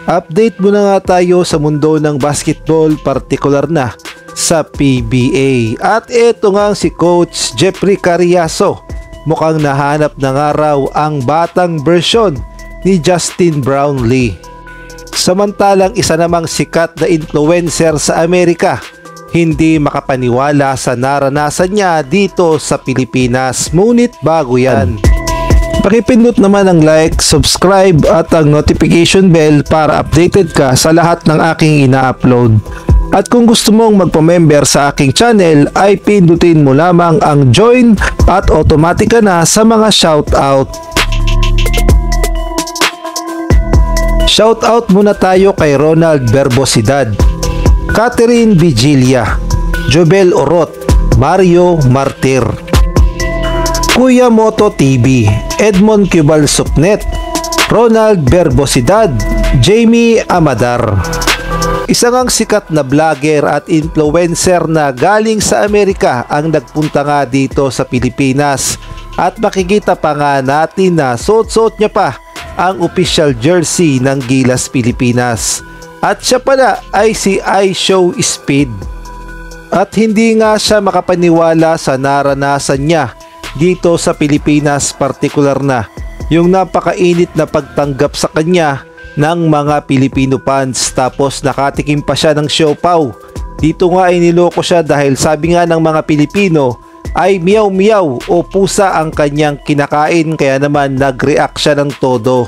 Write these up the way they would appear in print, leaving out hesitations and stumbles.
Update muna nga tayo sa mundo ng basketball, partikular na sa PBA. At ito nga si Coach Jeffrey Cariaso. Mukhang nahanap na nga raw ang batang version ni Justin Brownlee. Samantalang isa namang sikat na influencer sa Amerika, hindi makapaniwala sa naranasan niya dito sa Pilipinas. Ngunit bago yan, pakipindot naman ang like, subscribe at ang notification bell para updated ka sa lahat ng aking ina-upload. At kung gusto mong magpa-member sa aking channel ay pindutin mo lamang ang join at automatic ka na sa mga shoutout. Shoutout muna tayo kay Ronald Verbosidad, Catherine Vigilia, Jobel Orot, Mario Martir, Kuya Moto TV, Edmond Cubal Supnet, Ronald Verbosidad, Jamie Amadar. Isang sikat na vlogger at influencer na galing sa Amerika ang nagpunta nga dito sa Pilipinas, at makikita pa nga natin na suot-suot niya pa ang official jersey ng Gilas Pilipinas. At siya pala ay si iShow Speed. At hindi nga siya makapaniwala sa naranasan niya dito sa Pilipinas, partikular na yung napakainit na pagtanggap sa kanya ng mga Pilipino fans, tapos nakatikim pa siya ng siopaw. Dito nga ay niloko siya dahil sabi nga ng mga Pilipino ay miyaw-miyaw o pusa ang kanyang kinakain, kaya naman nag-react siya ng todo.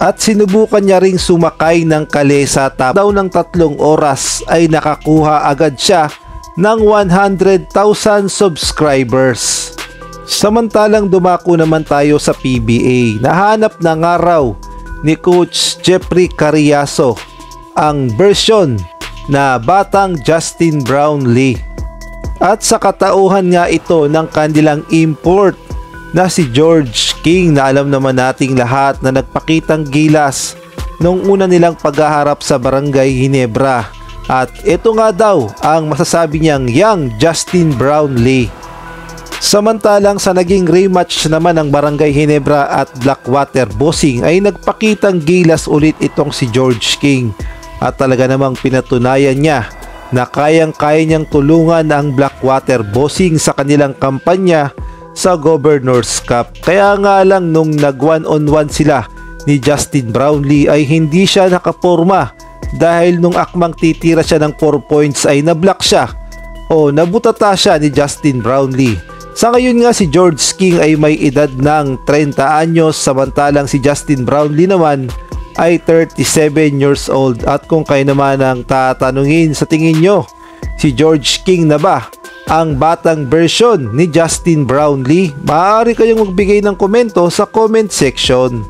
At sinubukan niya ring sumakay ng kalesa, daw ng 3 oras ay nakakuha agad siya ng 100,000 subscribers. Samantalang dumako naman tayo sa PBA. Nahanap na nga raw ni Coach Jeffrey Cariaso ang version na batang Justin Brownlee. At sa katauhan nga ito ng kanilang import na si George King, na alam naman nating lahat na nagpakitang gilas nung una nilang paghaharap sa Barangay Ginebra. At ito nga daw ang masasabi niyang young Justin Brownlee. Samantalang sa naging rematch naman ng Barangay Ginebra at Blackwater Bossing ay nagpakitang gilas ulit itong si George King, at talaga namang pinatunayan niya na kayang-kaya niyang tulungan ang Blackwater Bossing sa kanilang kampanya sa Governor's Cup. Kaya nga lang nung nag 1-on-1 sila ni Justin Brownlee ay hindi siya nakaporma dahil nung akmang titira siya ng 4 points ay nablock siya o nabutata siya ni Justin Brownlee. Sa ngayon nga si George King ay may edad ng 30 anyos, samantalang si Justin Brownlee naman ay 37 years old. At kung kayo naman ang tatanungin, sa tingin nyo, si George King na ba ang batang version ni Justin Brownlee? Maaari kayong magbigay ng komento sa comment section.